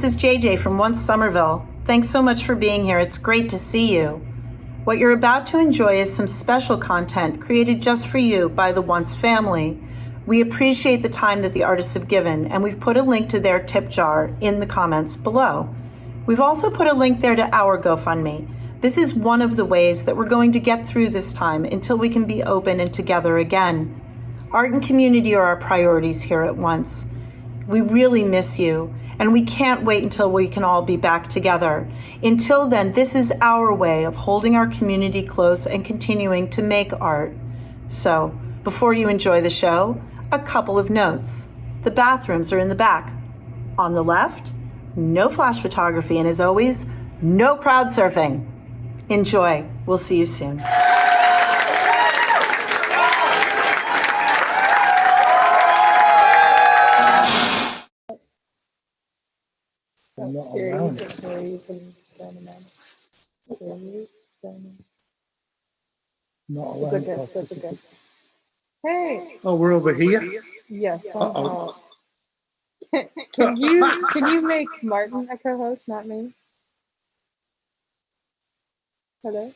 This is JJ from Once Somerville. Thanks so much for being here. It's great to see you. What you're about to enjoy is some special content created just for you by the Once family. We appreciate the time that the artists have given, and we've put a link to their tip jar in the comments below. We've also put a link there to our GoFundMe. This is one of the ways that we're going to get through this time until we can be open and together again. Art and community are our priorities here at Once. We really miss you, and we can't wait until we can all be back together. Until then, this is our way of holding our community close and continuing to make art. So, before you enjoy the show, a couple of notes. The bathrooms are in the back. On the left, no flash photography, and as always, no crowd surfing. Enjoy. We'll see you soon. I'm not allowing it. Not allowing participants. Hey. Oh, we're over here? Yes. Uh-oh. Can you make Martin a co-host, not me? Hello?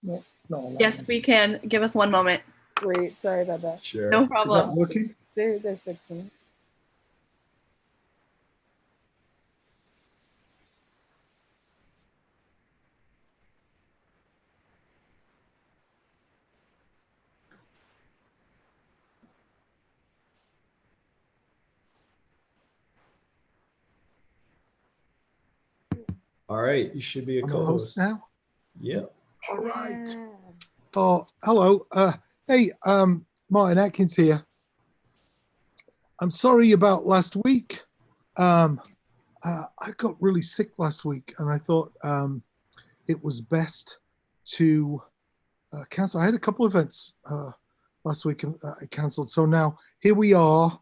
No, not allowing Yes, we can. Give us one moment. Wait, sorry about that. Sure. No Is that problem. working? They're fixing it. All right, you should be a I'm a host co-host now? Yeah. All right. Oh, hello. Hey, Martin Atkins here. I'm sorry about last week. I got really sick last week, and I thought it was best to cancel. I had a couple events last week, and I canceled. So now here we are.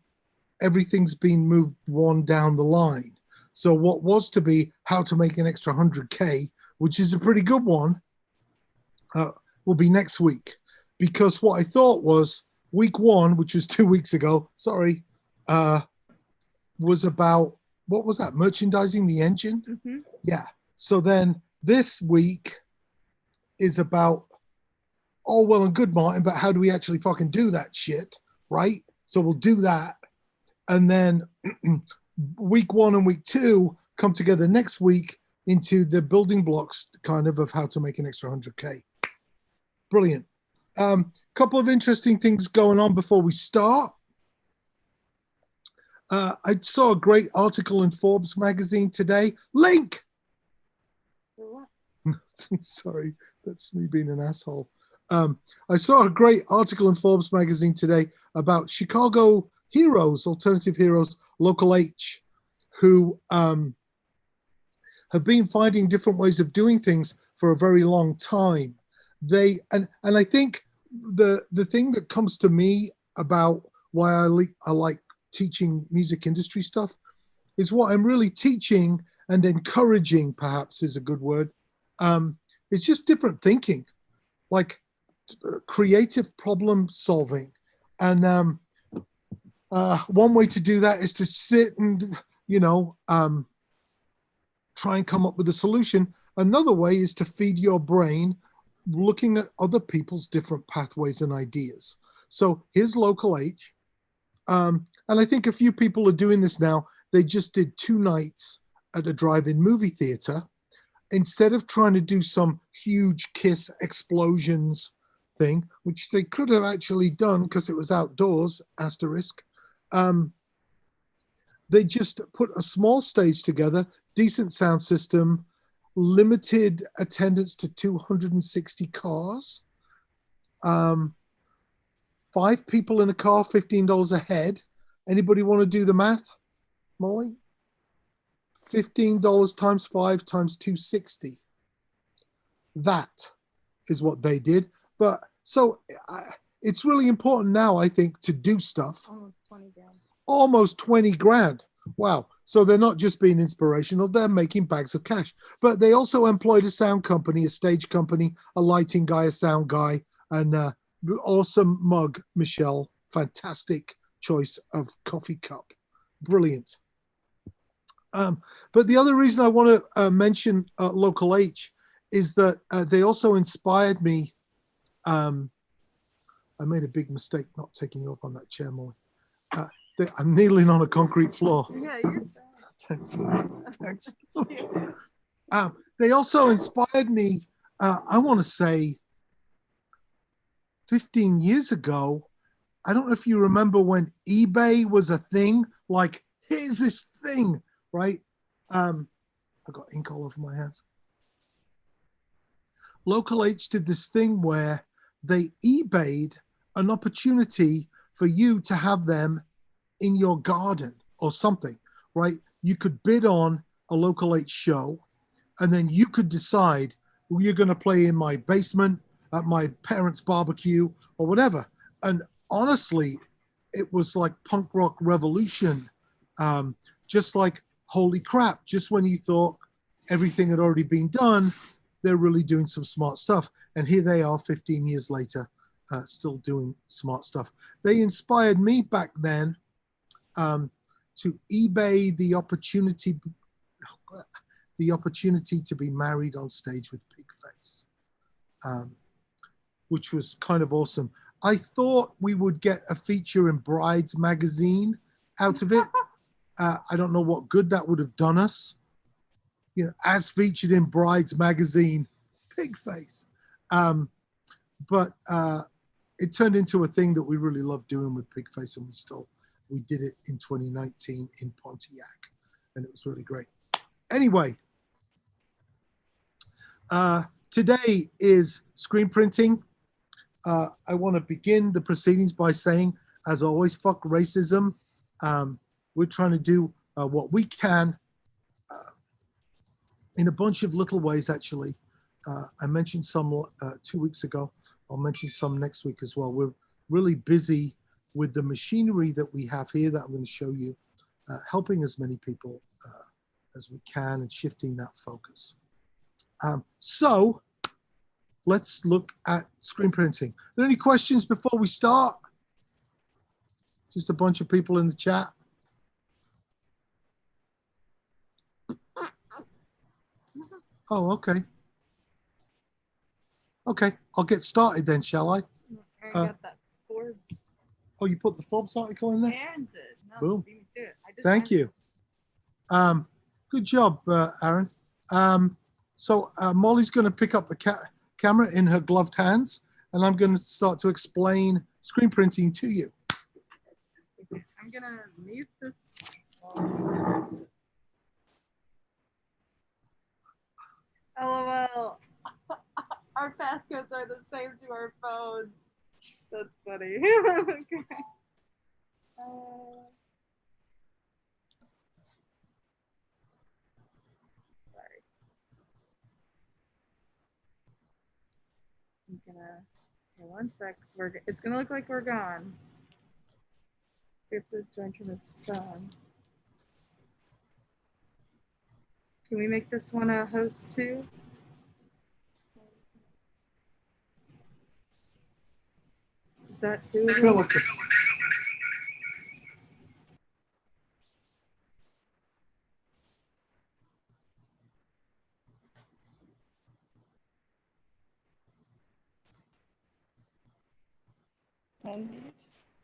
Everything's been moved one down the line. So what was to be how to make an extra 100K, which is a pretty good one, will be next week. Because what I thought was week one, which was 2 weeks ago, was about, what was that? Merchandising the engine? Mm-hmm. Yeah. So then this week is about, all well and good, Martin, but how do we actually fucking do that shit, right? So we'll do that. And then week one and week two come together next week into the building blocks kind of how to make an extra 100K. Brilliant. Couple of interesting things going on before we start. I saw a great article in Forbes magazine today. Link! Sorry, that's me being an asshole. I saw a great article in Forbes magazine today about Chicago heroes, alternative heroes, Local H, who have been finding different ways of doing things for a very long time. They and I think the thing that comes to me about why I like teaching music industry stuff is what I'm really teaching and encouraging, perhaps is a good word. It's just different thinking, like creative problem solving. And one way to do that is to sit and, try and come up with a solution. Another way is to feed your brain looking at other people's different pathways and ideas. So here's Local H. And I think a few people are doing this now. They just did 2 nights at a drive-in movie theater. Instead of trying to do some huge Kiss explosions thing, which they could have actually done because it was outdoors, asterisk, they just put a small stage together, decent sound system, limited attendance to 260 cars, 5 people in a car, $15 a head. Anybody want to do the math, Molly? $15 times 5 times 260. That is what they did. But so it's really important now, I think, to do stuff. Almost 20 grand. Wow. So they're not just being inspirational, they're making bags of cash. But they also employed a sound company, a stage company, a lighting guy, a sound guy, and awesome mug, Michelle. Fantastic choice of coffee cup. Brilliant. But the other reason I want to mention Local H is that they also inspired me. I made a big mistake not taking you up on that chair, Molly. I'm kneeling on a concrete floor. Yeah, you're Thanks. Thanks. They also inspired me, I want to say 15 years ago. I don't know if you remember when eBay was a thing, like, here's this thing, right? I got ink all over my hands. Local H did this thing where they eBayed an opportunity for you to have them in your garden or something, right? You could bid on a Local H show, and then you could decide, well, you're going to play in my basement, at my parents' barbecue, or whatever. And honestly, it was like punk rock revolution. Just like, holy crap, just when you thought everything had already been done, they're really doing some smart stuff. And here they are 15 years later, still doing smart stuff. They inspired me back then to eBay the opportunity to be married on stage with Pigface, which was kind of awesome. I thought we would get a feature in Brides magazine out of it. I don't know what good that would have done us. You know, as featured in Brides magazine, Pigface. But it turned into a thing that we really loved doing with Pigface, and we did it in 2019 in Pontiac, and it was really great. Anyway, today is screen printing. I want to begin the proceedings by saying, as always, fuck racism. We're trying to do what we can in a bunch of little ways, actually. I mentioned some 2 weeks ago. I'll mention some next week as well. We're really busy with the machinery that we have here that I'm going to show you, helping as many people as we can and shifting that focus. So let's look at screen printing. Are there any questions before we start? Just a bunch of people in the chat. Oh, okay. Okay, I'll get started then, shall I? I got that Forbes. Oh, you put the Forbes article in there? And no, Boom. beat me to it. I just Thank you. Good job, Aaron. So Molly's going to pick up the camera in her gloved hands, and I'm going to start to explain screen printing to you. I'm gonna mute this. LOL. Our passcodes are the same to our phones. That's funny. Okay. Sorry. I'm gonna. Okay, 1 sec. It's gonna look like we're gone. We have to join from this phone. Can we make this one a host too? Is that who it is?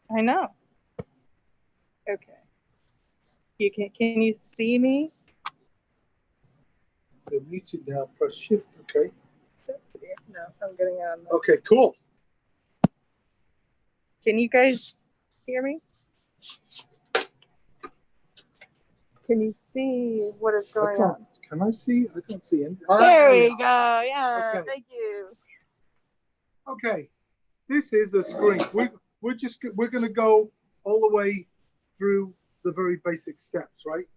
I know. Okay. Can you see me? They're muted now. Press shift. Okay. No, I'm getting on. Okay, cool. Can you guys hear me? Can you see what is going on? Can I see? I can't see anything. There we go. Yeah, Okay. thank you. Okay, this is a screen. We're going to go all the way through the very basic steps, right?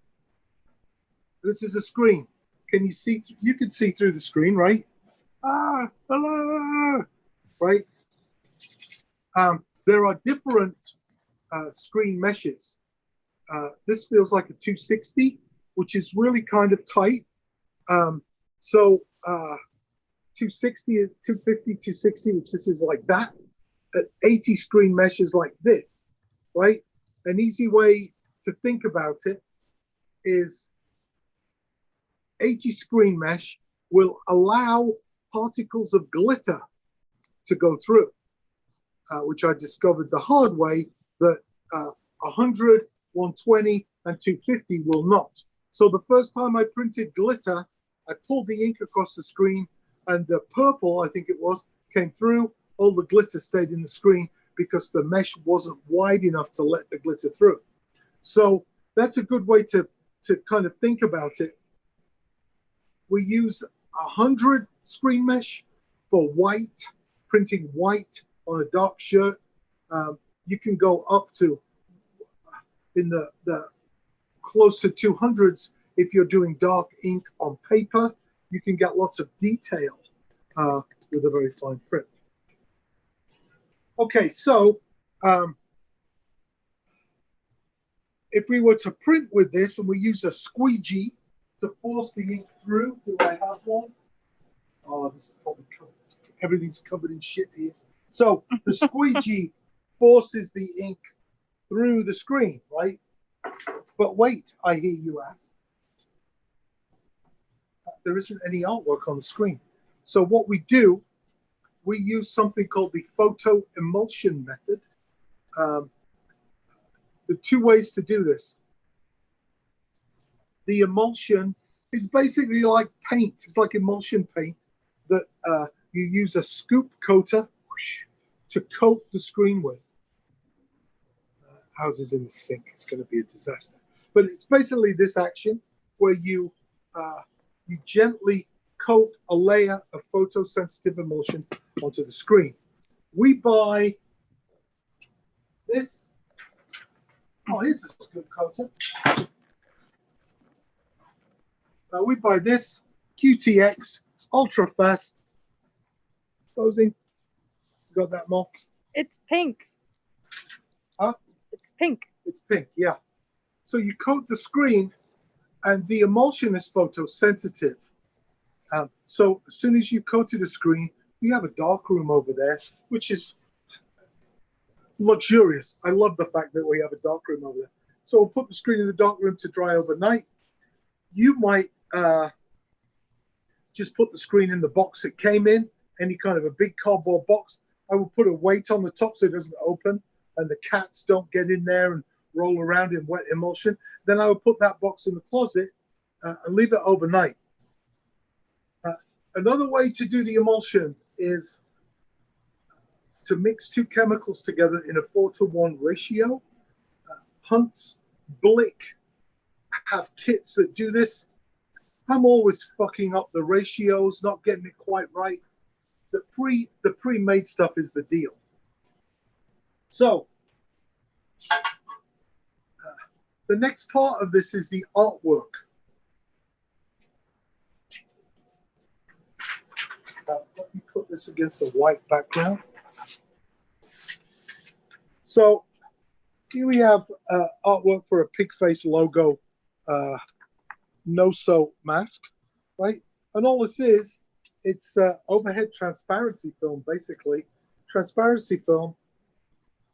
This is a screen. Can you see? You can see through the screen, right? Right. There are different screen meshes. This feels like a 260, which is really kind of tight. 260, 250, 260, which this is like that. 80 screen meshes like this, right? An easy way to think about it is 80 screen mesh will allow particles of glitter to go through, which I discovered the hard way that 100, 120, and 250 will not. So the first time I printed glitter, I pulled the ink across the screen, and the purple, I think it was, came through. All the glitter stayed in the screen because the mesh wasn't wide enough to let the glitter through. So that's a good way to kind of think about it. We use 100 screen mesh for white, printing white on a dark shirt. You can go up to in the close to 200s if you're doing dark ink on paper. You can get lots of detail with a very fine print. Okay, so if we were to print with this and we use a squeegee to force the ink through, do I have one? Oh, this is probably covered. Everything's covered in shit here. So the squeegee forces the ink through the screen, right? But wait, I hear you ask. There isn't any artwork on the screen. So what we do, we use something called the photo emulsion method. The two ways to do this. The emulsion is basically like paint. It's like emulsion paint that you use a scoop coater to coat the screen with. Houses in the sink. It's going to be a disaster. But it's basically this action where you gently coat a layer of photosensitive emulsion onto the screen. We buy this. Oh, here's a scoop coater. We buy this QTX ultra fast. Closing. Got that, Mo? It's pink. Huh? It's pink. It's pink, yeah. So you coat the screen, and the emulsion is photosensitive. So as soon as you coated the screen, we have a dark room over there, which is luxurious. I love the fact that we have a dark room over there. So we'll put the screen in the dark room to dry overnight. You might just put the screen in the box it came in, any kind of a big cardboard box. I will put a weight on the top so it doesn't open and the cats don't get in there and roll around in wet emulsion. Then I will put that box in the closet and leave it overnight. Another way to do the emulsion is to mix two chemicals together in a 4:1 ratio. Hunt's, Blick have kits that do this. I'm always fucking up the ratios, not getting it quite right. The pre-made stuff is the deal. So the next part of this is the artwork. Let me put this against a white background. So here we have artwork for a Pigface logo no-sew mask, right? And all this is, it's overhead transparency film, basically. Transparency film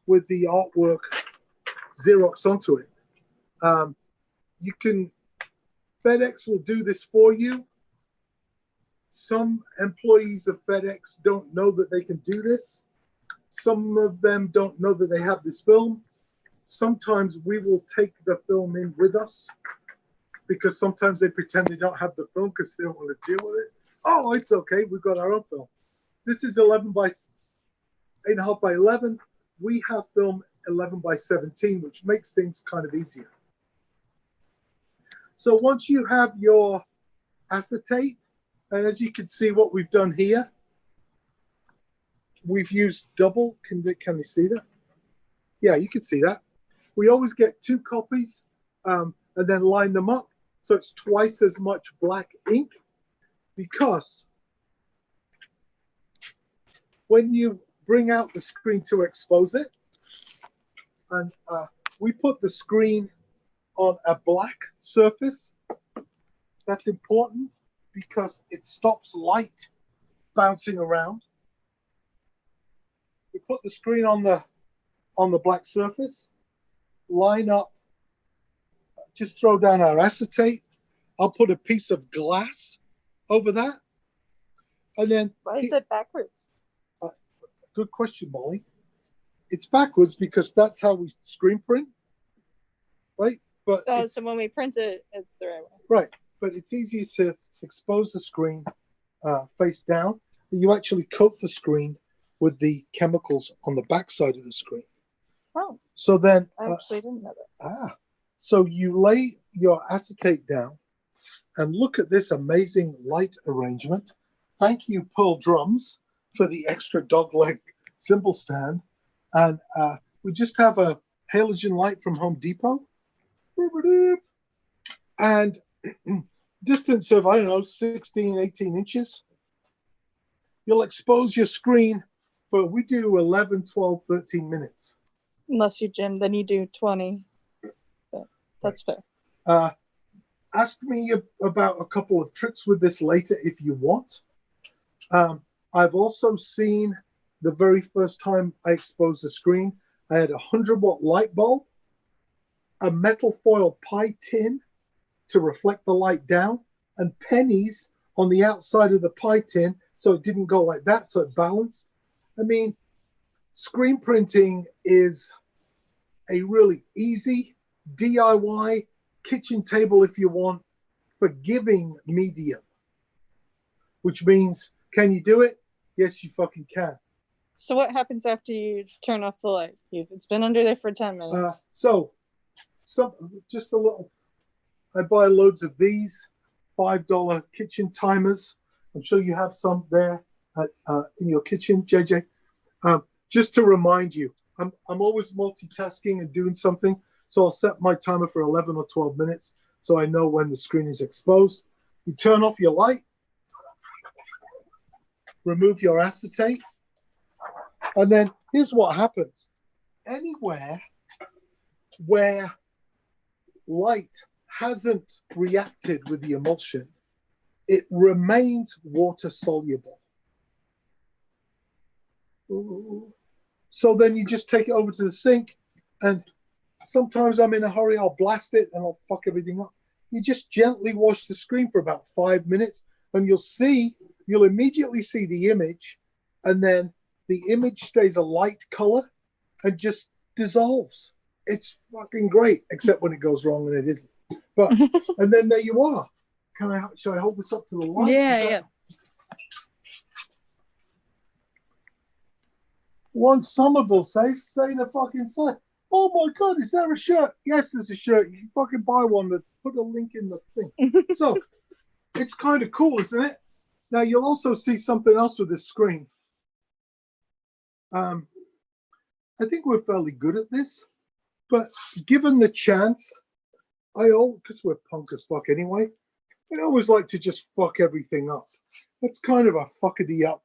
with the artwork Xerox onto it. You can, FedEx will do this for you. Some employees of FedEx don't know that they can do this. Some of them don't know that they have this film. Sometimes we will take the film in with us because sometimes they pretend they don't have the film because they don't want to deal with it. Oh, it's okay. We've got our own film. This is 8.5 by 11. We have film 11 by 17, which makes things kind of easier. So once you have your acetate, and as you can see what we've done here, we've used double. Can they see that? Yeah, you can see that. We always get 2 copies and then line them up. So it's twice as much black ink because when you bring out the screen to expose it, and we put the screen on a black surface. That's important because it stops light bouncing around. We put the screen on the black surface, line up, just throw down our acetate. I'll put a piece of glass over that. And then Why is it backwards? Good question, Molly. It's backwards because that's how we screen print, right? But So when we print it, it's the right way. right, but it's easier to expose the screen face down. You actually coat the screen with the chemicals on the back side of the screen. Oh, So then, I actually didn't know that. So you lay your acetate down and look at this amazing light arrangement. Thank you, Pearl Drums, for the extra dog leg cymbal stand. And we just have a halogen light from Home Depot. And distance of, I don't know, 16, 18 inches. You'll expose your screen for, we do 11, 12, 13 minutes. Unless you gym, then you do 20. But that's fair. Ask me about a couple of tricks with this later if you want. I've also seen the very first time I exposed the screen, I had a 100-watt light bulb, a metal foil pie tin to reflect the light down, and pennies on the outside of the pie tin so it didn't go like that, so it balanced. I mean, screen printing is a really easy DIY kitchen table, if you want, forgiving medium, which means, can you do it? Yes, you fucking can. So what happens after you turn off the light? It's been under there for 10 minutes. Just a little. I buy loads of these $5 kitchen timers. I'm sure you have some there in your kitchen, JJ. Just to remind you, I'm always multitasking and doing something. So I'll set my timer for 11 or 12 minutes so I know when the screen is exposed. You turn off your light, remove your acetate, and then here's what happens. Anywhere where light hasn't reacted with the emulsion, it remains water soluble. So then you just take it over to the sink, and sometimes I'm in a hurry, I'll blast it and I'll fuck everything up. You just gently wash the screen for about 5 minutes, and you'll immediately see the image, and then the image stays a light color and just dissolves. It's fucking great, except when it goes wrong and it isn't. But and then there you are. Should I hold this up to the light? Yeah. One Somerville say the fucking site. Oh my God, is there a shirt? Yes, there's a shirt. You can fucking buy one. Put a link in the thing. So it's kind of cool, isn't it? Now you'll also see something else with this screen. I think we're fairly good at this, but given the chance, because we're punk as fuck anyway, I always like to just fuck everything up. That's kind of a fuckity up,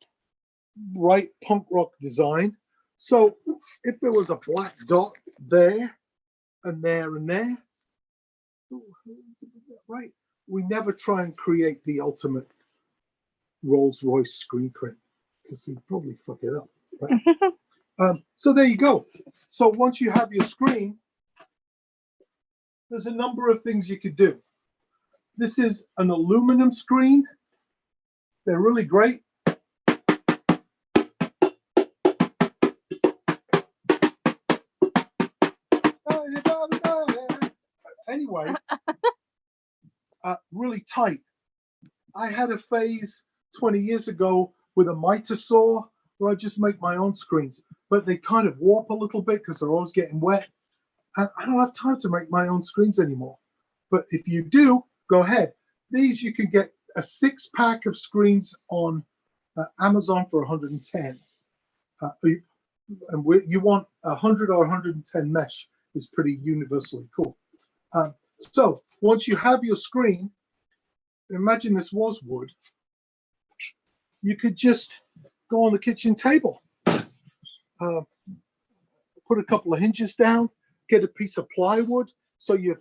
right, punk rock design. So if there was a black dot there and there and there, right, we never try and create the ultimate Rolls Royce screen print because you'd probably fuck it up, right? So there you go. So once you have your screen, there's a number of things you could do. This is an aluminum screen. They're really great. Anyway, really tight. I had a phase 20 years ago with a miter saw where I just make my own screens, but they kind of warp a little bit because they're always getting wet. And I don't have time to make my own screens anymore. But if you do, go ahead. These you can get a 6-pack of screens on Amazon for 110. And you want 100 or 110 mesh is pretty universally cool. So once you have your screen, imagine this was wood. You could just go on the kitchen table, put a couple of hinges down, get a piece of plywood. So you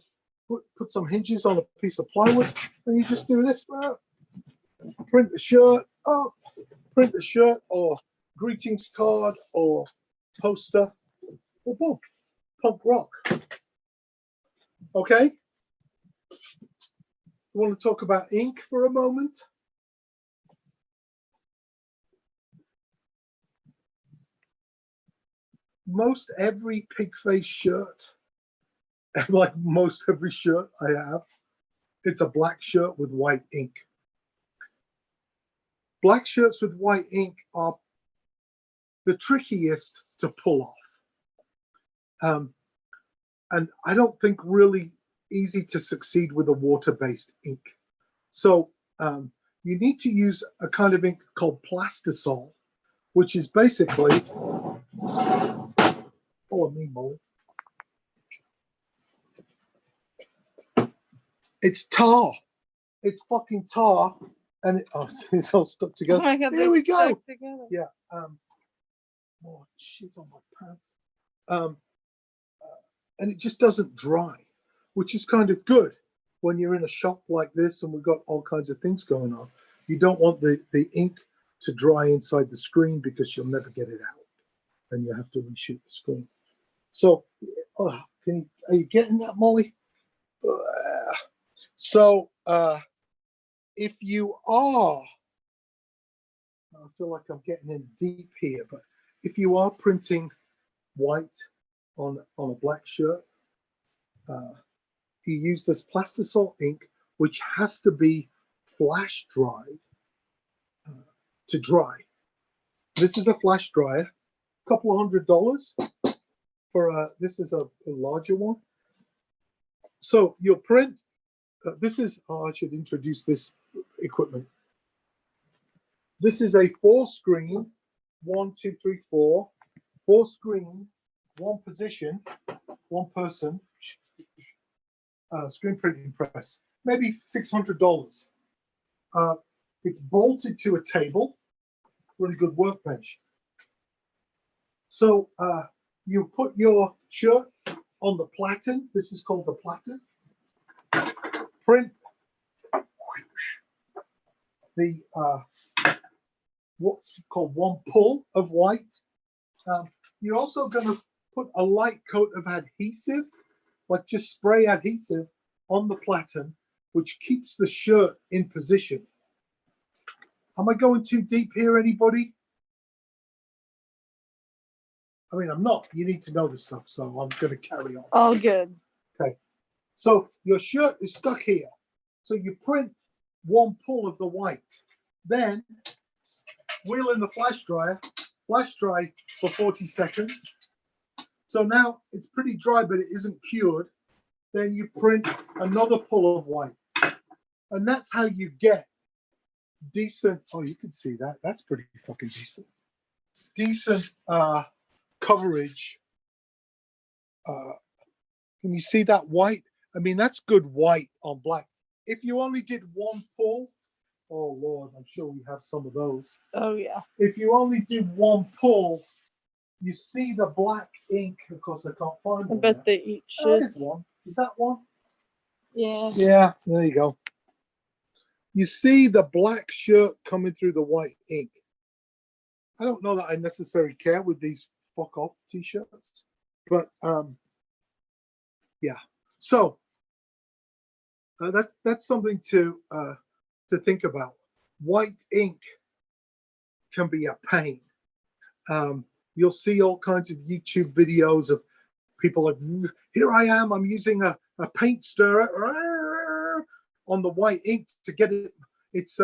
put some hinges on a piece of plywood, and you just do this. Print the shirt up, print the shirt or greetings card or poster, or boom, punk rock. Okay? You want to talk about ink for a moment? Most every Pigface shirt, like most every shirt I have, it's a black shirt with white ink. Black shirts with white ink are the trickiest to pull off. And I don't think really easy to succeed with a water-based ink. So you need to use a kind of ink called plastisol, which is basically, follow me, Molly. It's tar. It's fucking tar, and it's all stuck together. Oh my God, Here we go. Together. Yeah. Oh shit on my pants. And it just doesn't dry, which is kind of good when you're in a shop like this and we've got all kinds of things going on. You don't want the ink to dry inside the screen because you'll never get it out, and you have to reshoot the screen. So, are you getting that, Molly? So, if you are, I feel like I'm getting in deep here, but if you are printing white on a black shirt, you use this plastisol ink, which has to be flash dried to dry. This is a flash dryer, a couple of $100 for this is a larger one. So you'll print. This is, I should introduce this equipment. This is a 4-screen, 1, 2, 3, 4, 4-screen, 1 position, 1 person, screen printing press, maybe $600. It's bolted to a table, really good workbench. So you put your shirt on the platen. This is called the platen. Print the what's called 1 pull of white. You're also going to put a light coat of adhesive, like just spray adhesive on the platen, which keeps the shirt in position. Am I going too deep here, anybody? I mean, I'm not. You need to know this stuff, so I'm going to carry on. All good. Okay. So your shirt is stuck here. So you print 1 pull of the white. Then wheel in the flash dryer, flash dry for 40 seconds. So now it's pretty dry, but it isn't cured. Then you print another pull of white. And that's how you get decent, oh, you can see that. That's pretty fucking decent. Decent coverage. Can you see that white? I mean, that's good white on black. If you only did 1 pull, oh Lord, I'm sure we have some of those. Oh yeah. If you only did 1 pull, you see the black ink. Of course, I can't find one. I bet they eat shit. There's one. Is that one? Yeah. Yeah, there you go. You see the black shirt coming through the white ink. I don't know that I necessarily care with these fuck off t-shirts, but yeah. So that's something to think about. White ink can be a pain. You'll see all kinds of YouTube videos of people like, here I am, I'm using a paint stirrer on the white ink to get it. It's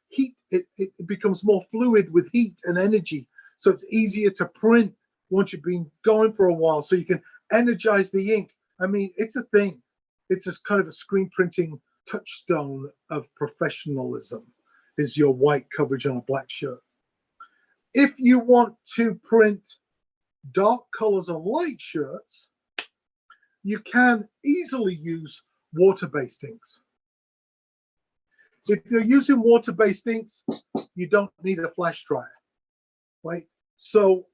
heat. It becomes more fluid with heat and energy, so it's easier to print once you've been going for a while. So you can energize the ink. I mean, it's a thing. It's just kind of a screen printing touchstone of professionalism. Is your white coverage on a black shirt. If you want to print dark colors on light shirts, you can easily use water-based inks. If you're using water-based inks, you don't need a flash dryer, right? So,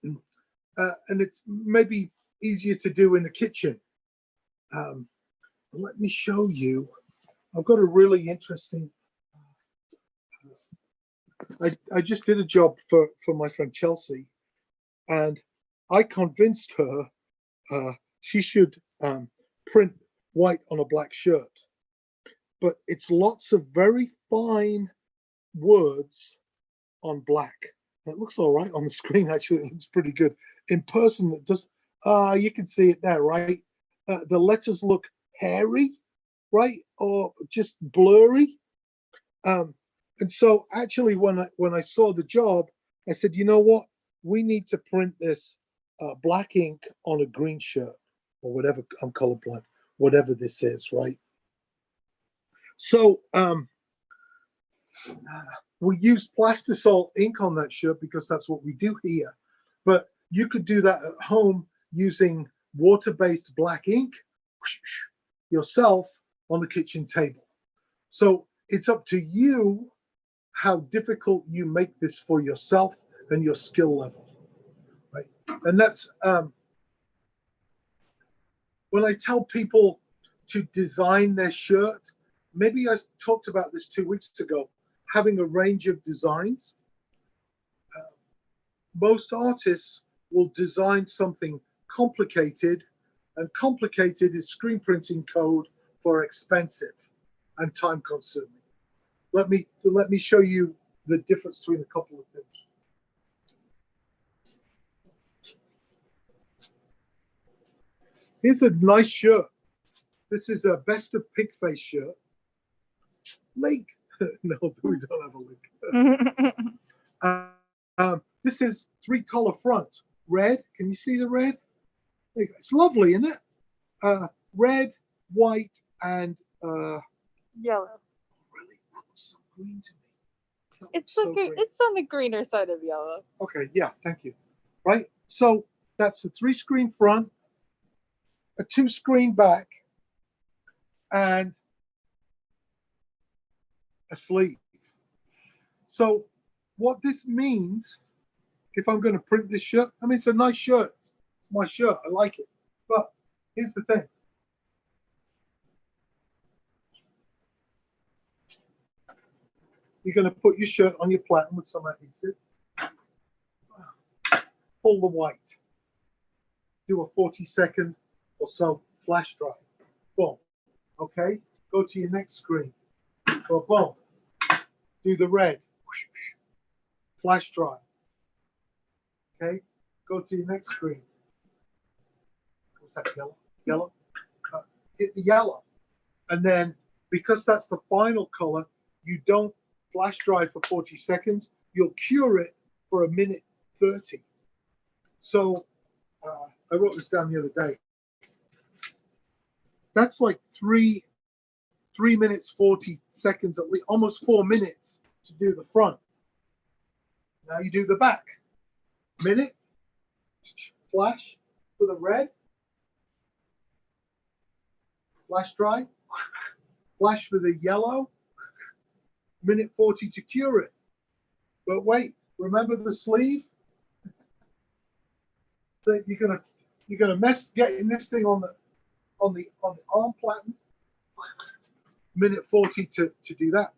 and it's maybe easier to do in the kitchen. Let me show you. I've got a really interesting. I just did a job for my friend Chelsea, and I convinced her she should print white on a black shirt. but it's lots of very fine words on black. It looks all right on the screen, actually. It looks pretty good. In person, it does. You can see it there, right? The letters look hairy, right? Or just blurry. And so actually, when I saw the job, I said, you know what? We need to print this black ink on a green shirt or whatever. I'm colorblind, whatever this is, right? So we used plastisol ink on that shirt because that's what we do here. But you could do that at home using water-based black ink yourself on the kitchen table. So it's up to you how difficult you make this for yourself and your skill level, right? And that's when I tell people to design their shirt, maybe I talked about this 2 weeks ago, having a range of designs. Most artists will design something complicated, and complicated is screen printing code for expensive and time consuming. Let me show you the difference between a couple of things. Here's a nice shirt. This is a best of Pigface shirt. Link. No, we don't have a link. This is 3-color front. Red. Can you see the red? It's lovely, isn't it? Red, white, and Yellow. really, that was so green to me. It's okay. Green. It's on the greener side of yellow. Okay, yeah, thank you. Right, so that's a 3-screen front, a 2-screen back, and a sleeve. So what this means, if I'm going to print this shirt, I mean, it's a nice shirt. It's my shirt. I like it. But here's the thing. You're going to put your shirt on your platen with some adhesive. Pull the white. Do a 40-second or so flash dry. Boom. Okay. Go to your next screen. Go boom. Do the red. Flash dry. Okay. Go to your next screen. What's that? Yellow. Yellow. Hit the yellow. And then, because that's the final color, you don't flash dry for 40 seconds. You'll cure it for 1:30. So I wrote this down the other day. That's like 3 minutes, 40 seconds, at least almost 4 minutes to do the front. Now you do the back. Minute, flash for the red, flash dry, flash for the yellow, 1:40 to cure it. But wait, remember the sleeve? So you're gonna mess getting this thing on the arm platen. 1:40 to do that.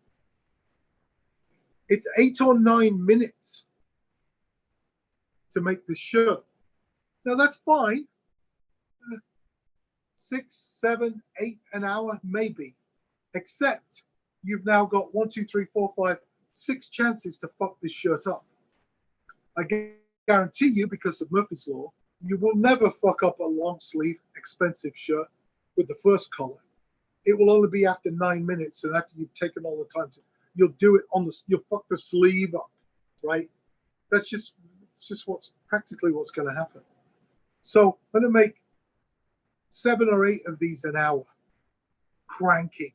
It's 8 or 9 minutes to make the shirt. Now that's fine. 6, 7, 8 an hour maybe, except you've now got 1, 2, 3, 4, 5, 6 chances to fuck this shirt up. I guarantee you, because of Murphy's Law, you will never fuck up a long sleeve, expensive shirt with the first color. It will only be after 9 minutes, and after you've taken all the time to, you'll do it you'll fuck the sleeve up, right? It's just practically what's going to happen. So I'm going to make 7 or 8 of these an hour, cranking.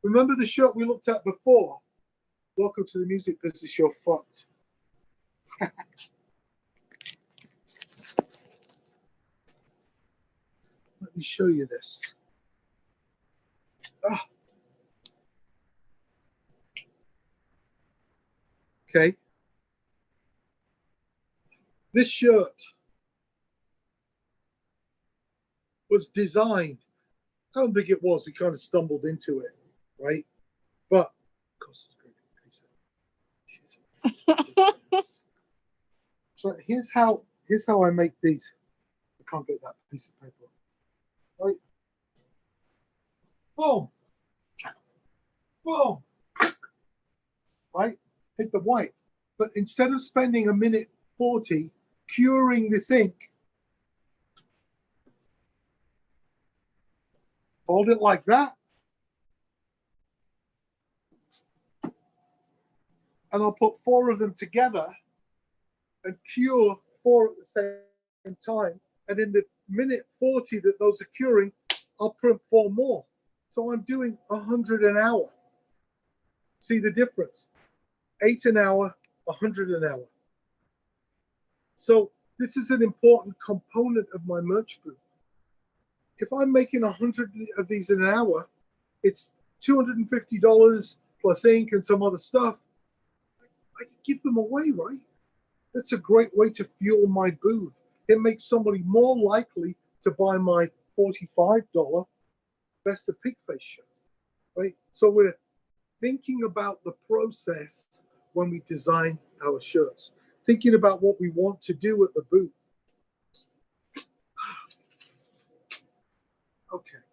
Remember the shirt we looked at before? Welcome to the music business, you're fucked. Let me show you this. Ah. Okay. This shirt was designed. I don't think it was. We kind of stumbled into it, right? But of course, it's great. But here's how I make these. I can't get that piece of paper. Right. boom, boom, right? Hit the white. But instead of spending 1:40 curing this ink, fold it like that. And I'll put 4 of them together and cure 4 at the same time. And in the 1:40 that those are curing, I'll print 4 more. So I'm doing 100 an hour. See the difference? 8 an hour, 100 an hour. So this is an important component of my merch booth. If I'm making 100 of these in an hour, it's $250 plus ink and some other stuff. I can give them away, right? That's a great way to fuel my booth. It makes somebody more likely to buy my $45 Best of Pigface shirt, right? So we're thinking about the process when we design our shirts, thinking about what we want to do at the booth. Okay.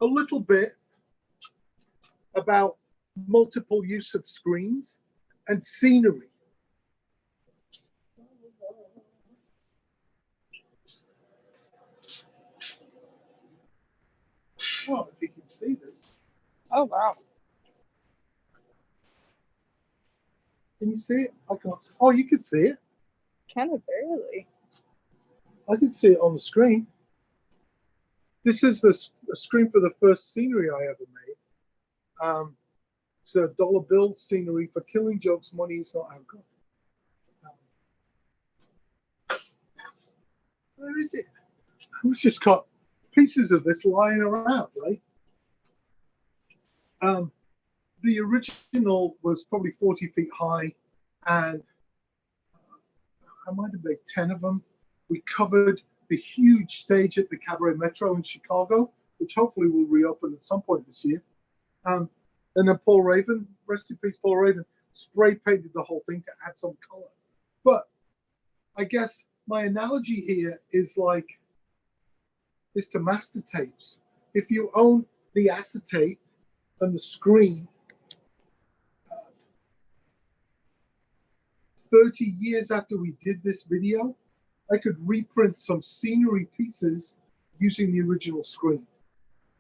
A little bit about multiple use of screens and scenery. Oh, if you can see this. Oh, wow. Can you see it? I can't. Oh, you can see it. Kind of barely. I can see it on the screen. This is the screen for the first scenery I ever made. It's a dollar bill scenery for Killing Jokes. Money is not alcohol. Where is it? I've just got pieces of this lying around, right? The original was probably 40 feet high, and I might have made 10 of them. We covered the huge stage at the Cabaret Metro in Chicago, which hopefully will reopen at some point this year. And then Paul Raven, rest in peace, Paul Raven, spray painted the whole thing to add some color. But I guess my analogy here is to master tapes. If you own the acetate and the screen, 30 years after we did this video, I could reprint some scenery pieces using the original screen.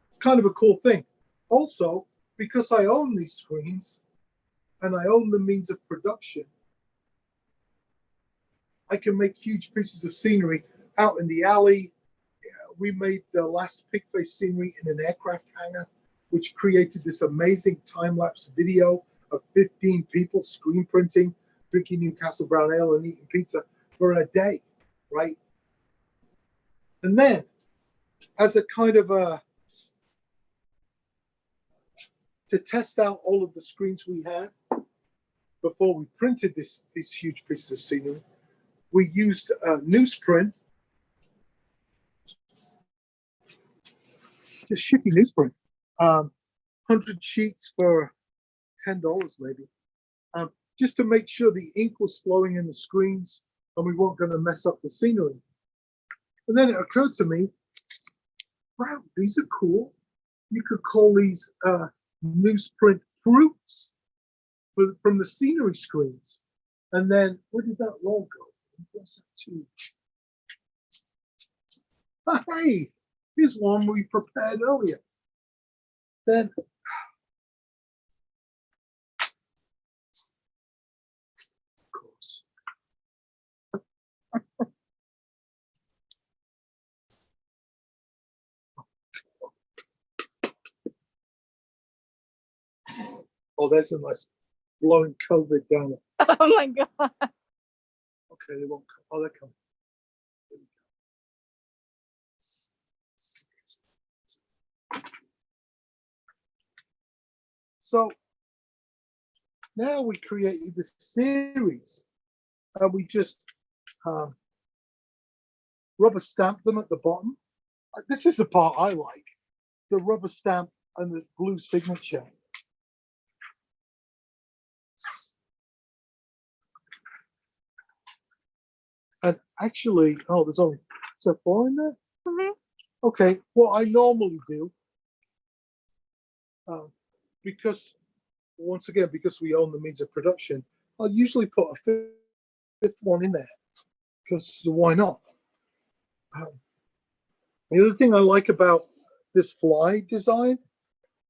It's kind of a cool thing. Also, because I own these screens and I own the means of production, I can make huge pieces of scenery out in the alley. We made the last Pigface scenery in an aircraft hangar, which created this amazing time-lapse video of 15 people screen printing, drinking Newcastle Brown Ale and eating pizza for a day, right? And then, as a kind of to test out all of the screens we had before we printed these huge pieces of scenery, we used newsprint, just shitty newsprint, 100 sheets for $10 maybe, just to make sure the ink was flowing in the screens and we weren't going to mess up the scenery. And then it occurred to me, wow, these are cool. You could call these newsprint proofs from the scenery screens. And then where did that roll go? Hey, here's one we prepared earlier. Then of course. Oh, there's a nice blowing COVID down it. Oh my God. Okay, they won't come. Oh, they're coming. So now we created this series and we just rubber stamp them at the bottom. This is the part I like, the rubber stamp and the blue signature. And actually, oh, there's only, is there 4 in there? Mm-hmm. Okay, what I normally do, because once again, because we own the means of production, I'll usually put a fifth one in there, because why not? The other thing I like about this fly design,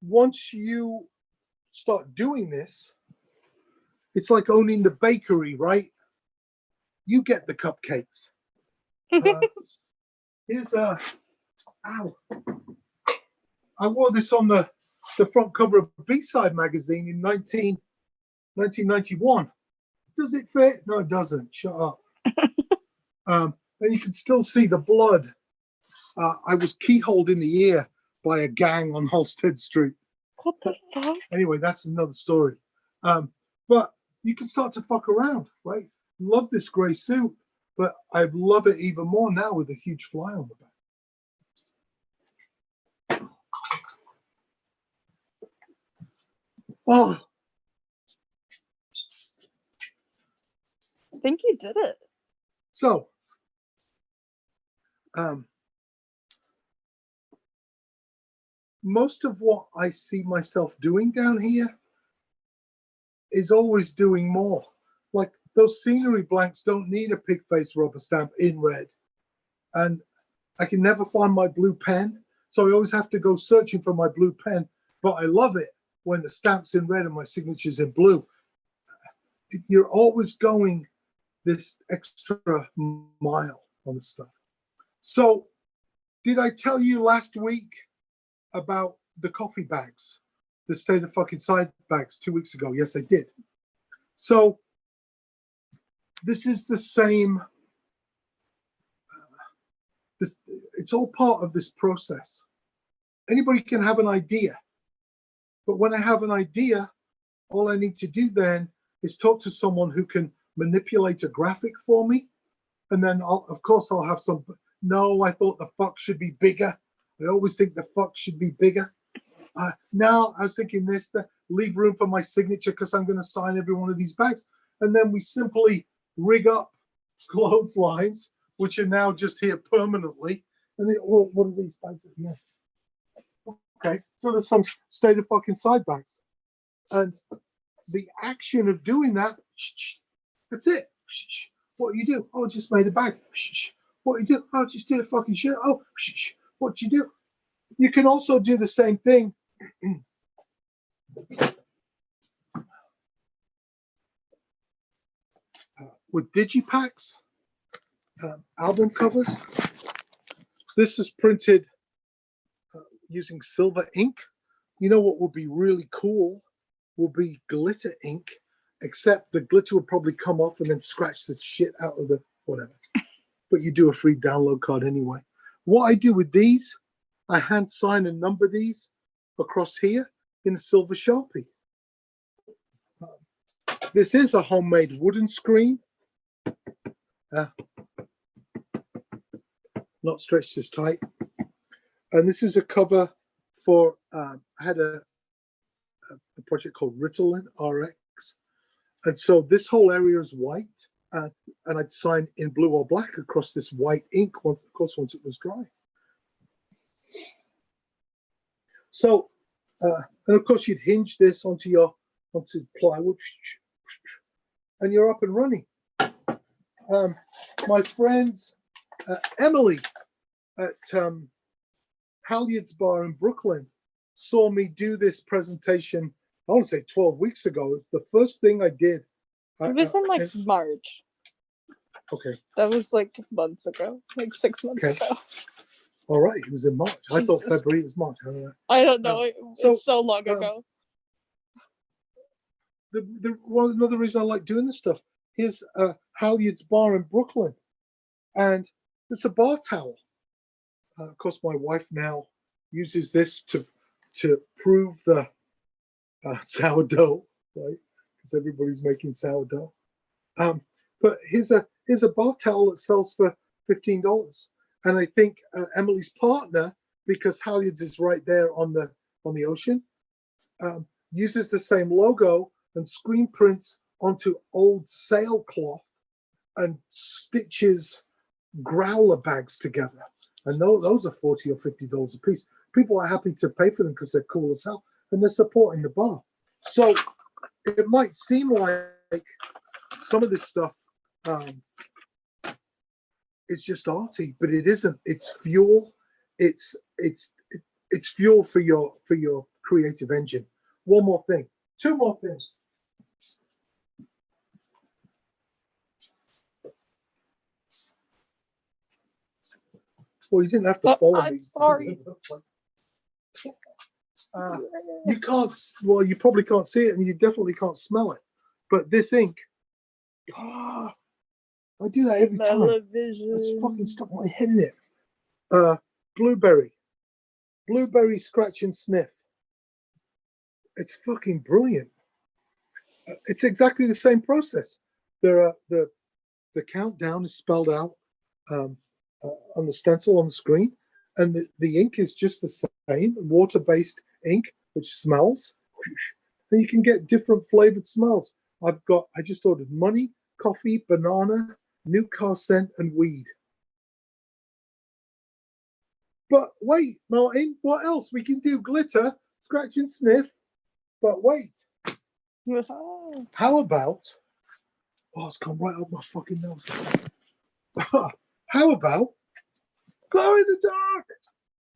once you start doing this, it's like owning the bakery, right? You get the cupcakes. Here's a, ow. I wore this on the front cover of B-Side magazine in 1991. Does it fit? No, it doesn't. Shut up. And you can still see the blood. I was keyholed in the ear by a gang on Halstead Street. What the fuck? Anyway, that's another story. But you can start to fuck around, right? Love this gray suit, but I love it even more now with a huge fly on the back. Oh, I think you did it. so most of what I see myself doing down here is always doing more. Like those scenery blanks don't need a Pigface rubber stamp in red. And I can never find my blue pen. So I always have to go searching for my blue pen. But I love it when the stamp's in red and my signature's in blue. You're always going this extra mile on the stuff. So did I tell you last week about the coffee bags, the stay the fucking side bags 2 weeks ago? Yes, I did. So this is the same. It's all part of this process. Anybody can have an idea, but when I have an idea, all I need to do then is talk to someone who can manipulate a graphic for me, and then of course I'll have some. No, I thought the fuck should be bigger. I always think the fuck should be bigger. Now I was thinking this, leave room for my signature because I'm going to sign every one of these bags. And then we simply rig up clotheslines, which are now just here permanently. And what are these bags at the end? Okay, so there's some stay the fucking side bags. And the action of doing that, that's it. What you do? Oh, just made a bag. What you do? Oh, just did a fucking shirt. Oh, what you do? You can also do the same thing with digipacks, album covers. This is printed using silver ink. You know what would be really cool will be glitter ink, except the glitter would probably come off and then scratch the shit out of the whatever. But you do a free download card anyway. What I do with these, I hand sign and number these across here in a silver Sharpie. This is a homemade wooden screen. Not stretched this tight. And this is a cover for, I had a project called Ritalin RX. And so this whole area is white. And I'd sign in blue or black across this white ink, of course, once it was dry. So, and of course, you'd hinge this onto plywood, and you're up and running. My friends, Emily at Halyard's Bar in Brooklyn saw me do this presentation, I want to say 12 weeks ago. The first thing I did. It was in like March. Okay. That was like months ago, like 6 months ago. All right, it was in March. I thought February was March. I don't know. It's so long ago. Another reason I like doing this stuff. Here's Halyard's Bar in Brooklyn, and it's a bar towel. Of course, my wife now uses this to prove the sourdough, right? Because everybody's making sourdough. But here's a bar towel that sells for $15, and I think Emily's partner, because Halyard's is right there on the ocean, uses the same logo and screen prints onto old sailcloth and stitches growler bags together. And those are $40 or $50 a piece. People are happy to pay for them because they're cool as hell, and they're supporting the bar. So it might seem like some of this stuff is just arty, but it isn't. It's fuel. It's fuel for your creative engine. One more thing. Two more things. Well, you didn't have to follow me. I'm sorry. You can't. Well, you probably can't see it, and you definitely can't smell it. But this ink, I do that every time. It's fucking stuck my head in it. Blueberry scratch and sniff. It's fucking brilliant. It's exactly the same process. There are the countdown is spelled out on the stencil on the screen, and the ink is just the same, water-based ink, which smells. And you can get different flavored smells. I just ordered money, coffee, banana, new car scent, and weed. But wait, Martin, what else? We can do glitter, scratch and sniff. But wait. How about, it's gone right up my fucking nose. How about glow in the dark?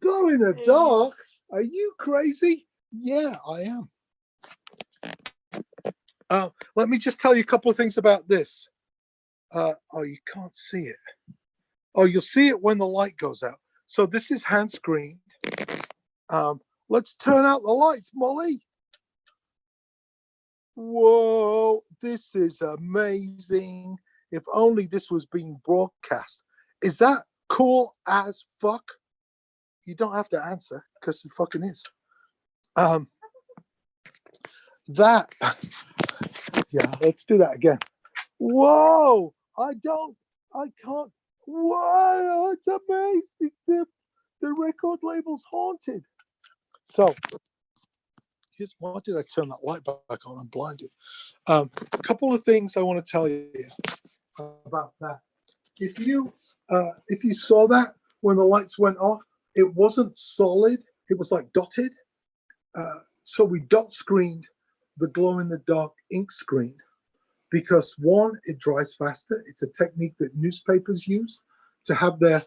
Glow in the dark? Are you crazy? Yeah, I am. Let me just tell you a couple of things about this. You can't see it. Oh, you'll see it when the light goes out. So this is hand screened. Let's turn out the lights, Molly. Whoa, this is amazing. If only this was being broadcast. Is that cool as fuck? You don't have to answer because it fucking is. Yeah, let's do that again. Whoa, I can't. Whoa, it's amazing. The record label's haunted. So, why did I turn that light back on? I'm blinded. A couple of things I want to tell you about that. If you saw that when the lights went off, it wasn't solid. It was like dotted. So we dot screened the glow in the dark ink screen because one, it dries faster. It's a technique that newspapers use to have their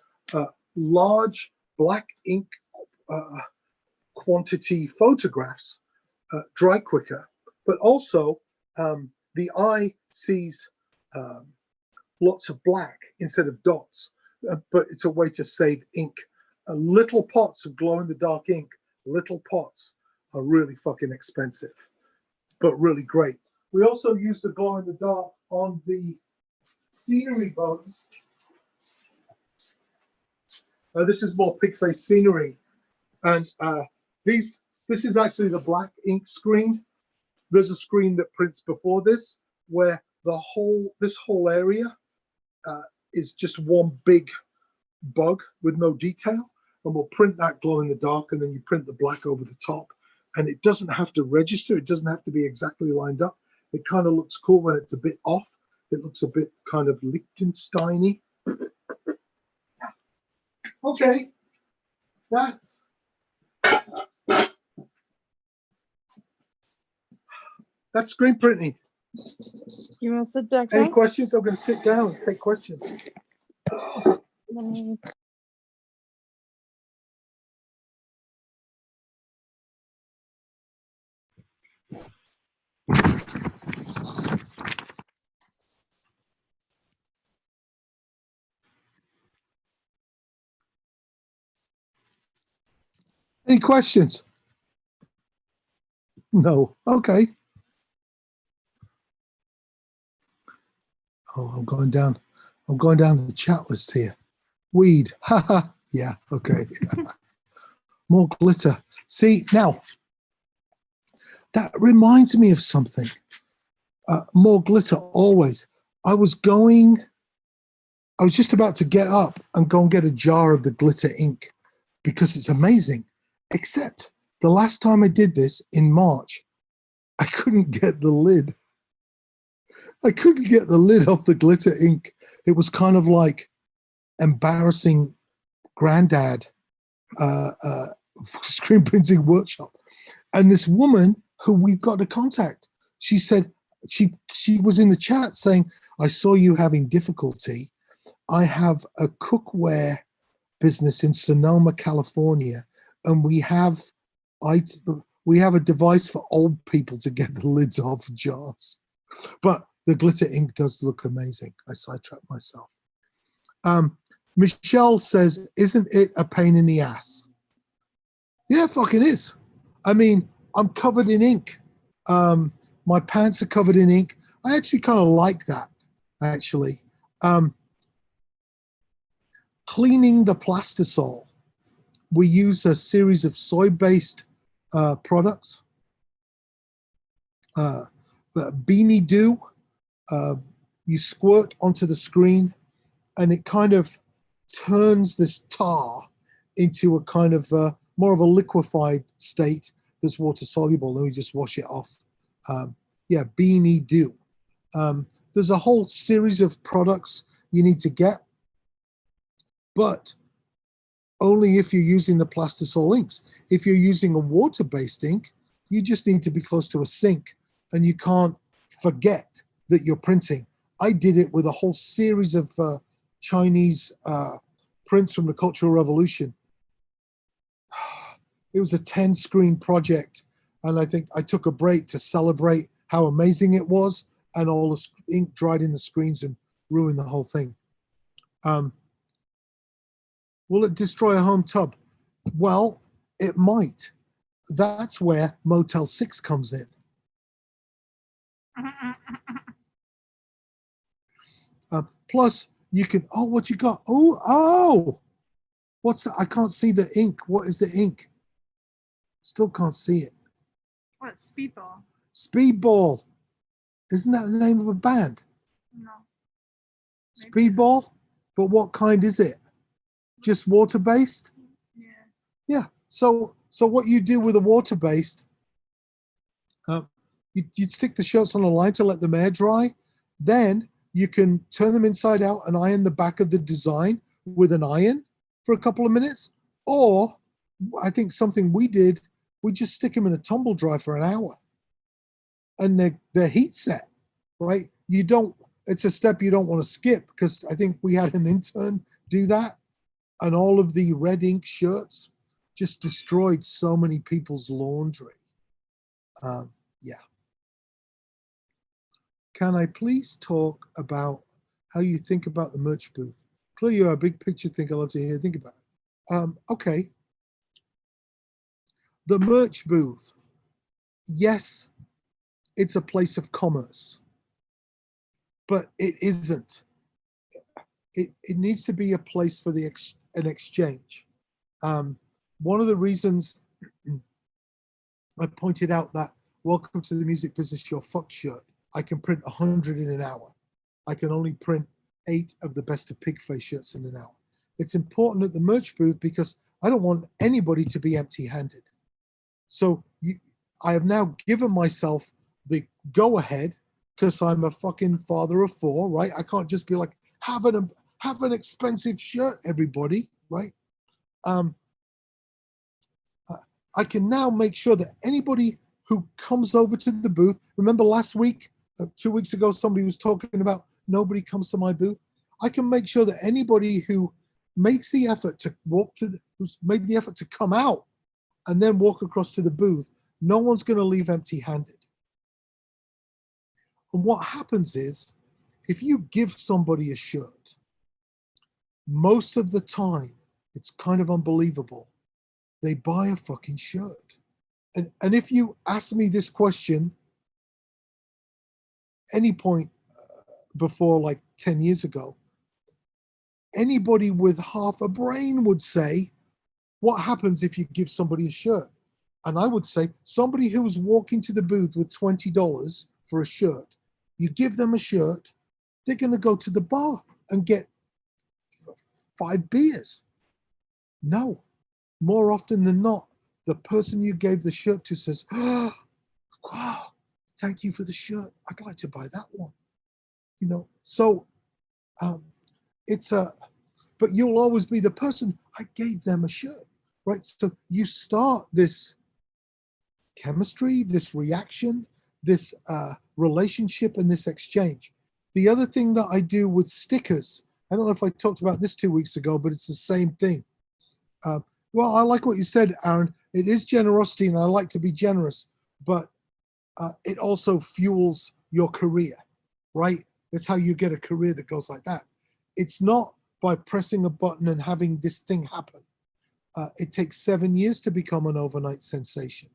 large black ink quantity photographs dry quicker. But also, the eye sees lots of black instead of dots, but it's a way to save ink. Little pots of glow-in-the-dark ink, little pots are really fucking expensive, but really great. We also use the glow-in-the-dark on the scenery bones. This is more Pigface scenery, and this is actually the black ink screen. There's a screen that prints before this, where this whole area is just one big bug with no detail, and we'll print that glow in the dark, and then you print the black over the top, and it doesn't have to register. It doesn't have to be exactly lined up. It kind of looks cool when it's a bit off. It looks a bit kind of Liechtensteiny. Okay, that's screen printing. You want to sit back Any down? questions? I'm going to sit down and take questions. Any questions? No. Okay. Oh, I'm going down the chat list here. Weed. Haha. Yeah. Okay. More glitter. See, now that reminds me of something. More glitter always. I was just about to get up and go and get a jar of the glitter ink because it's amazing. Except the last time I did this in March, I couldn't get the lid. I couldn't get the lid off the glitter ink. It was kind of like embarrassing granddad screen printing workshop. And this woman who we've got to contact, she said, she was in the chat saying, I saw you having difficulty. I have a cookware business in Sonoma, California, and we have a device for old people to get the lids off jars. But the glitter ink does look amazing. I sidetracked myself. Michelle says, isn't it a pain in the ass? Yeah, fucking is. I mean, I'm covered in ink. My pants are covered in ink. I actually kind of like that, actually. Cleaning the plastisol. We use a series of soy-based products. Beanie Dew, you squirt onto the screen and it kind of turns this tar into a kind of more of a liquefied state that's water soluble. Then we just wash it off. Beanie Dew. There's a whole series of products you need to get, but only if you're using the plastisol inks. If you're using a water-based ink, you just need to be close to a sink and you can't forget that you're printing. I did it with a whole series of Chinese prints from the Cultural Revolution. It was a 10-screen project, and I think I took a break to celebrate how amazing it was, and all the ink dried in the screens and ruined the whole thing. Will it destroy a home tub? Well, it might. That's where Motel 6 comes in. Plus, you can, what you got? What's that? I can't see the ink. What is the ink? Still can't see it. What, Speedball? Speedball. Isn't that the name of a band? No. Speedball? But what kind is it? Just water-based? Yeah. Yeah. So what you do with a water-based, you'd stick the shirts on a line to let them air dry. Then you can turn them inside out and iron the back of the design with an iron for a couple of minutes. Or I think something we did, we just stick them in a tumble dry for an hour. And they're heat set, right? It's a step you don't want to skip, because I think we had an intern do that. And all of the red ink shirts just destroyed so many people's laundry. Can I please talk about how you think about the merch booth? Clearly, you're a big picture thinker. I'd love to hear you think about it. Okay. The merch booth. Yes, it's a place of commerce, but it isn't. It needs to be a place for an exchange. One of the reasons I pointed out that welcome to the music business, your fuck shirt, I can print 100 in an hour. I can only print 8 of the best of Pigface shirts in an hour. It's important at the merch booth because I don't want anybody to be empty-handed. So I have now given myself the go-ahead, because I'm a fucking father of 4, right? I can't just be like, have an expensive shirt, everybody, right? I can now make sure that anybody who comes over to the booth, remember last week, 2 weeks ago, somebody was talking about nobody comes to my booth. I can make sure that anybody who makes the effort to who's made the effort to come out and then walk across to the booth, no one's going to leave empty-handed. And what happens is, if you give somebody a shirt, most of the time, it's kind of unbelievable, they buy a fucking shirt. And if you ask me this question any point before, like 10 years ago, anybody with half a brain would say, what happens if you give somebody a shirt? And I would say, somebody who's walking to the booth with $20 for a shirt, you give them a shirt, they're going to go to the bar and get 5 beers. No, more often than not, the person you gave the shirt to says, oh, wow, thank you for the shirt. I'd like to buy that one. So but you'll always be the person I gave them a shirt, right? So you start this chemistry, this reaction, this relationship, and this exchange. The other thing that I do with stickers, I don't know if I talked about this 2 weeks ago, but it's the same thing. Well, I like what you said, Aaron. It is generosity, and I like to be generous, but it also fuels your career, right? That's how you get a career that goes like that. It's not by pressing a button and having this thing happen. It takes 7 years to become an overnight sensation.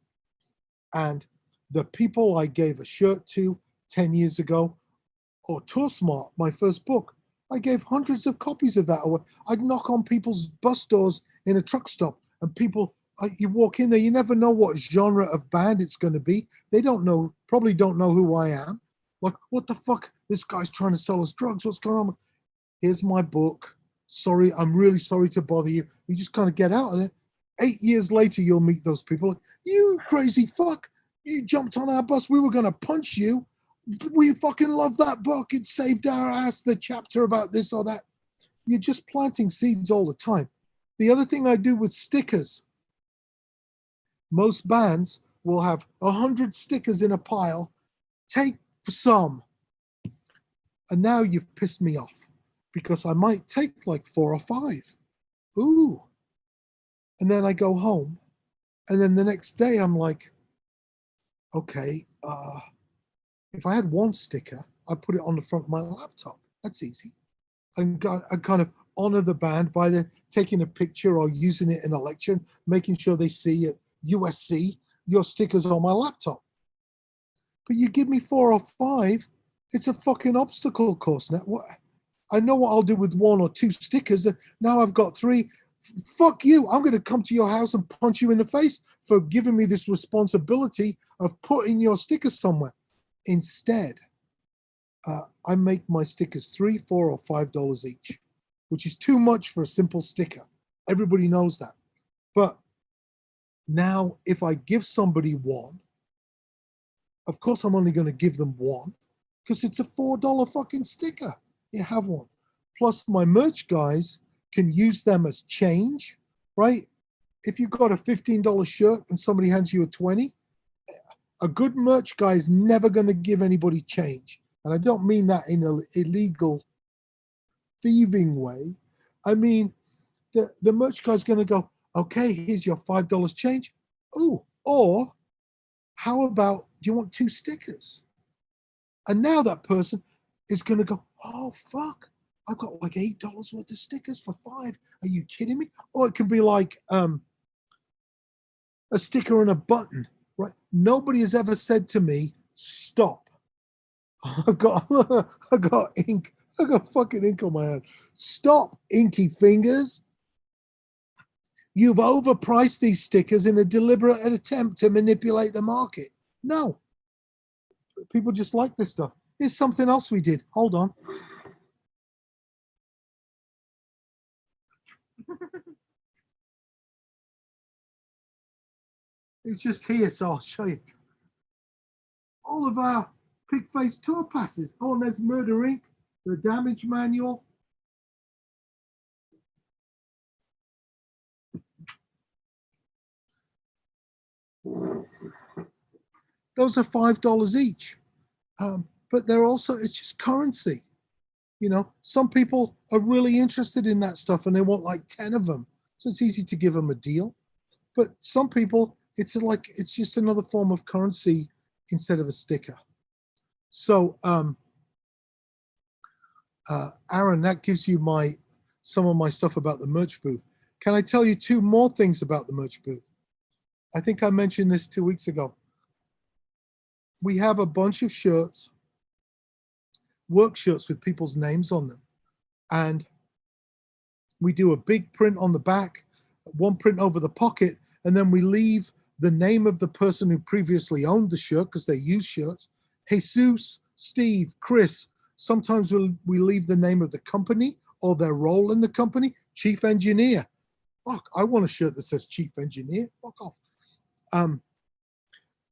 And the people I gave a shirt to 10 years ago, or Tour Smart, my first book, I gave hundreds of copies of that away. I'd knock on people's bus doors in a truck stop, and people, you walk in there, you never know what genre of band it's going to be. They don't know, probably don't know who I am. Like, what the fuck? This guy's trying to sell us drugs. What's going on? Here's my book. Sorry, I'm really sorry to bother you. You just kind of get out of there. 8 years later, you'll meet those people. Like, you crazy fuck. You jumped on our bus. We were going to punch you. We fucking love that book. It saved our ass, the chapter about this or that. You're just planting seeds all the time. The other thing I do with stickers, most bands will have 100 stickers in a pile. Take some. And now you've pissed me off because I might take like 4 or 5. Ooh. And then I go home. And then the next day I'm like, okay, if I had 1 sticker, I'd put it on the front of my laptop. That's easy. I kind of honor the band by taking a picture or using it in a lecture, making sure they see at USC your stickers on my laptop. But you give me 4 or 5, it's a fucking obstacle course. Now, I know what I'll do with 1 or 2 stickers. Now I've got 3. Fuck you. I'm going to come to your house and punch you in the face for giving me this responsibility of putting your stickers somewhere. Instead, I make my stickers $3, $4, or $5 each, which is too much for a simple sticker. Everybody knows that. But now, if I give somebody 1, of course I'm only going to give them 1 because it's a $4 fucking sticker. You have 1. Plus, my merch guys can use them as change, right? If you've got a $15 shirt and somebody hands you a 20, a good merch guy is never going to give anybody change. And I don't mean that in an illegal thieving way. I mean, the merch guy's going to go, okay, here's your $5 change. Oh, or how about, do you want 2 stickers? And now that person is going to go, oh, fuck, I've got like $8 worth of stickers for 5. Are you kidding me? Or it can be like a sticker and a button, right? Nobody has ever said to me, stop. I've got ink. I got fucking ink on my hand. Stop, inky fingers. You've overpriced these stickers in a deliberate attempt to manipulate the market. No. People just like this stuff. Here's something else we did. Hold on. It's just here, so I'll show you. All of our Pigface tour passes. Oh, and there's Murder Inc., the damage manual. Those are $5 each. But they're also, it's just currency. You know, some people are really interested in that stuff and they want like 10 of them. So it's easy to give them a deal. But some people, it's just another form of currency instead of a sticker. So, Aaron, that gives you some of my stuff about the merch booth. Can I tell you 2 more things about the merch booth? I think I mentioned this 2 weeks ago. We have a bunch of shirts, work shirts with people's names on them. And we do a big print on the back, 1 print over the pocket, and then we leave the name of the person who previously owned the shirt because they use shirts. Jesus, Steve, Chris. Sometimes we leave the name of the company or their role in the company. Chief engineer. Fuck, I want a shirt that says chief engineer. Fuck off.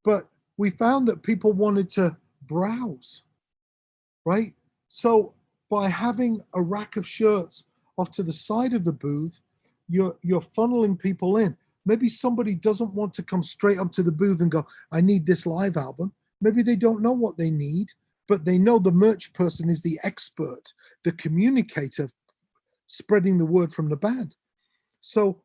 But we found that people wanted to browse, right? So by having a rack of shirts off to the side of the booth, you're funneling people in. Maybe somebody doesn't want to come straight up to the booth and go, I need this live album. Maybe they don't know what they need, but they know the merch person is the expert, the communicator, spreading the word from the band. So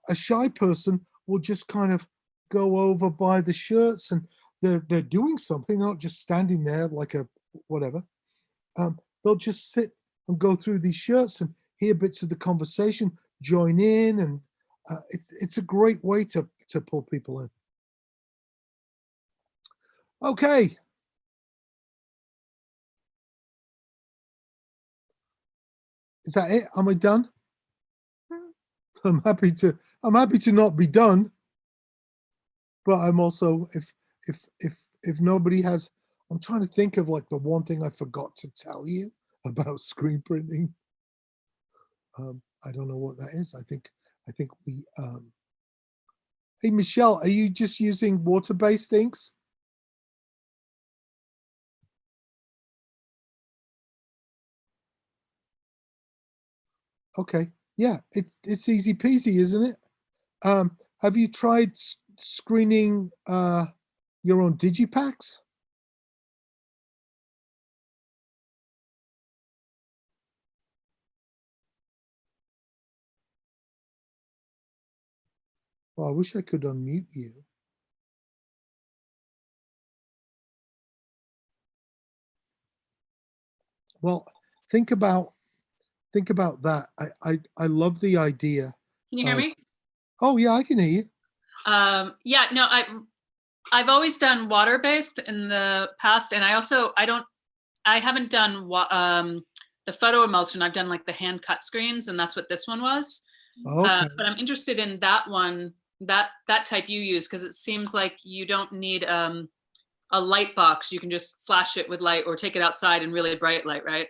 a shy person will just kind of go over by the shirts, and they're doing something. They're not just standing there like a whatever. They'll just sit and go through these shirts and hear bits of the conversation, join in, and it's a great way to pull people in. Okay. Is that it? Am I done? I'm happy to not be done, but I'm also, if nobody has, I'm trying to think of like the one thing I forgot to tell you about screen printing. I don't know what that is. I think we hey Michelle, are you just using water-based inks? Okay, yeah, it's easy peasy, isn't it? Have you tried screening your own digipacks? Well, I wish I could unmute you. Well, think about that. I love the idea. Can you hear me? Oh yeah, I can hear you. Yeah, no, I've always done water-based in the past, and I haven't done the photo emulsion. I've done like the hand cut screens, and that's what this one was. Okay. But I'm interested in that one, that type you use, because it seems like you don't need a light box. You can just flash it with light or take it outside in really bright light, right?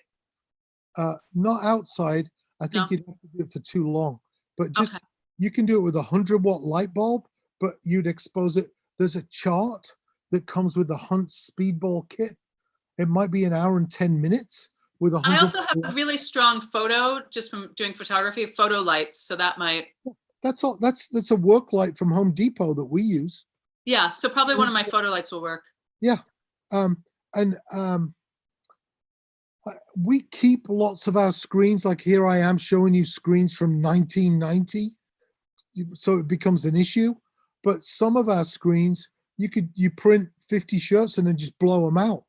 Not outside. I think No? you'd have to do it for too long. But just Okay. you can do it with a 100-watt light bulb, but you'd expose it. There's a chart that comes with the Hunt Speedball kit. It might be an hour and 10 minutes with a 100. I also have a really strong photo just from doing photography, photo lights. So that might. That's all. That's a work light from Home Depot that we use. Yeah. So probably one of my photo lights will work. Yeah. And we keep lots of our screens. Like here I am showing you screens from 1990. So it becomes an issue. But some of our screens, you print 50 shirts and then just blow them out.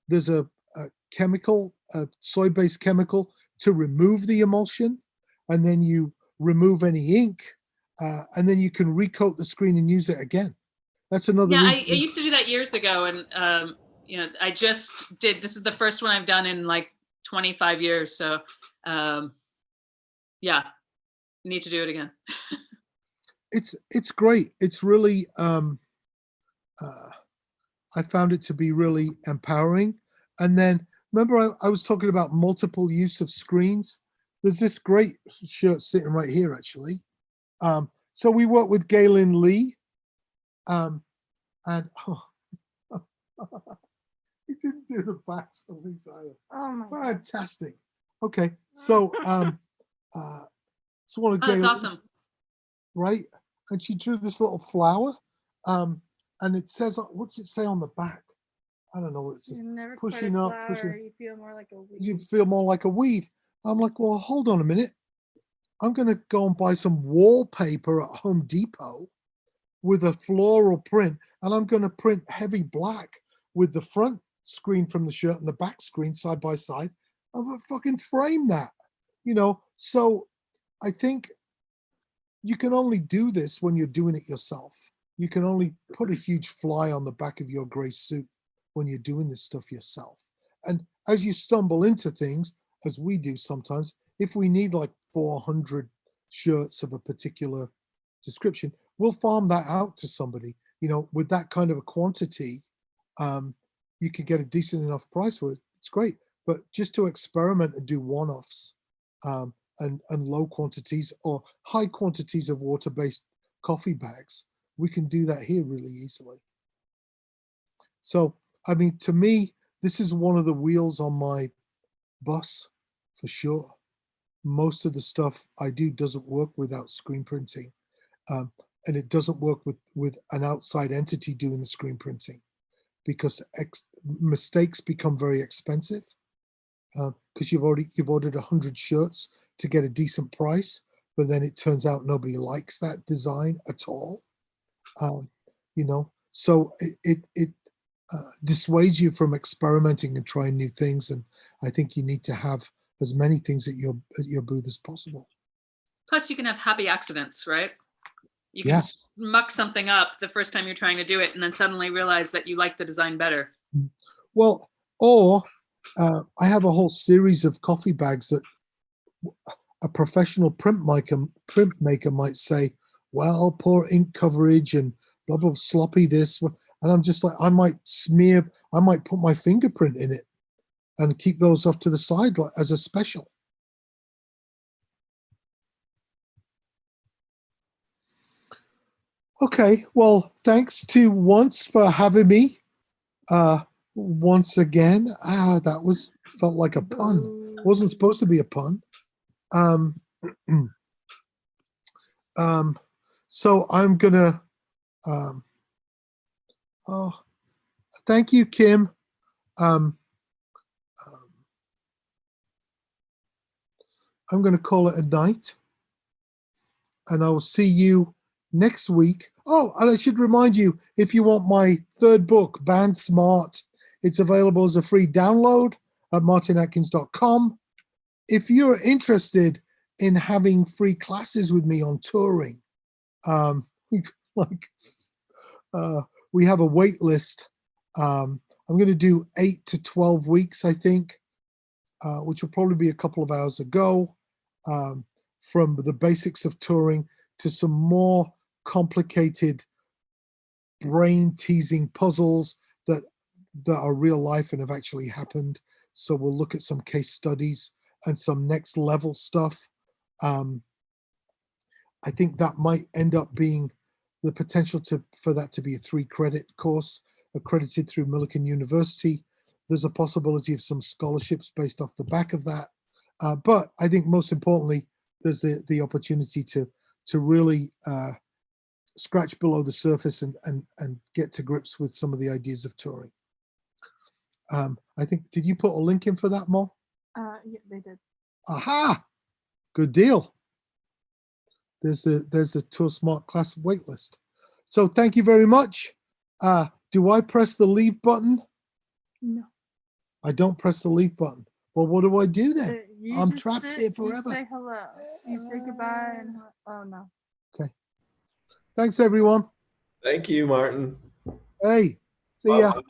There's a chemical, a soy-based chemical to remove the emulsion, and then you remove any ink, and then you can recoat the screen and use it again. That's another Yeah, reason. I used to do that years ago, and I just did. This is the first one I've done in like 25 years. So, yeah, need to do it again. It's great. It's really I found it to be really empowering. And then remember I was talking about multiple use of screens. There's this great shirt sitting right here actually. So we work with Galen Lee, and he didn't do the backs of these either. Oh my God. Fantastic. Okay, so it's one of Oh, that's Galen, awesome. right? And she drew this little flower, and it says, what's it say on the back? I don't know what it says. You're never Pushing quite a up, flower, pushing. you feel more like a weed. You feel more like a weed. I'm like, well, hold on a minute. I'm going to go and buy some wallpaper at Home Depot with a floral print, and I'm going to print heavy black with the front screen from the shirt and the back screen side by side. I'm going to fucking frame that, So I think you can only do this when you're doing it yourself. You can only put a huge fly on the back of your gray suit when you're doing this stuff yourself. And as you stumble into things, as we do sometimes, if we need like 400 shirts of a particular description, we'll farm that out to somebody. With that kind of a quantity, you could get a decent enough price for it. It's great. But just to experiment and do one-offs, and low quantities or high quantities of water-based coffee bags, we can do that here really easily. So, I mean, to me, this is one of the wheels on my bus for sure. most of the stuff I do doesn't work without screen printing. And it doesn't work with an outside entity doing the screen printing, because mistakes become very expensive, because you've ordered 100 shirts to get a decent price, but then it turns out nobody likes that design at all. You know, so it dissuades you from experimenting and trying new things. And I think you need to have as many things at your booth as possible. Plus, you can have happy accidents, right? You can Yes. muck something up the first time you're trying to do it, and then suddenly realize that you like the design better. Well, or I have a whole series of coffee bags that a professional print maker might say, well, poor ink coverage and blah, blah, sloppy this. And I'm just like, I might put my fingerprint in it and keep those off to the side as a special. Okay, well, thanks to Once for having me once again. That felt like a pun. It wasn't supposed to be a pun. So I'm gonna thank you, Kim. I'm gonna call it a night, and I will see you next week. Oh, and I should remind you, if you want my third book, Band Smart, it's available as a free download at martinatkins.com. If you're interested in having free classes with me on touring, we have a wait list. I'm going to do 8 to 12 weeks, I think, which will probably be a couple of hours ago, from the basics of touring to some more complicated brain-teasing puzzles that are real life and have actually happened. So we'll look at some case studies and some next level stuff. I think that might end up being the potential for that to be a 3-credit course accredited through Millikan University. There's a possibility of some scholarships based off the back of that. But I think most importantly, there's the opportunity to really scratch below the surface and get to grips with some of the ideas of touring. I think, did you put a link in for that, Mo? Yeah, they did. Aha! Good deal. There's a Tour Smart class waitlist. So thank you very much. Do I press the leave button? No. I don't press the leave button. Well, what do I do then? I'm just trapped here forever. You say hello. You say goodbye and oh no. Okay. Thanks, everyone. Thank you, Martin. Hey, see ya. Bye-bye.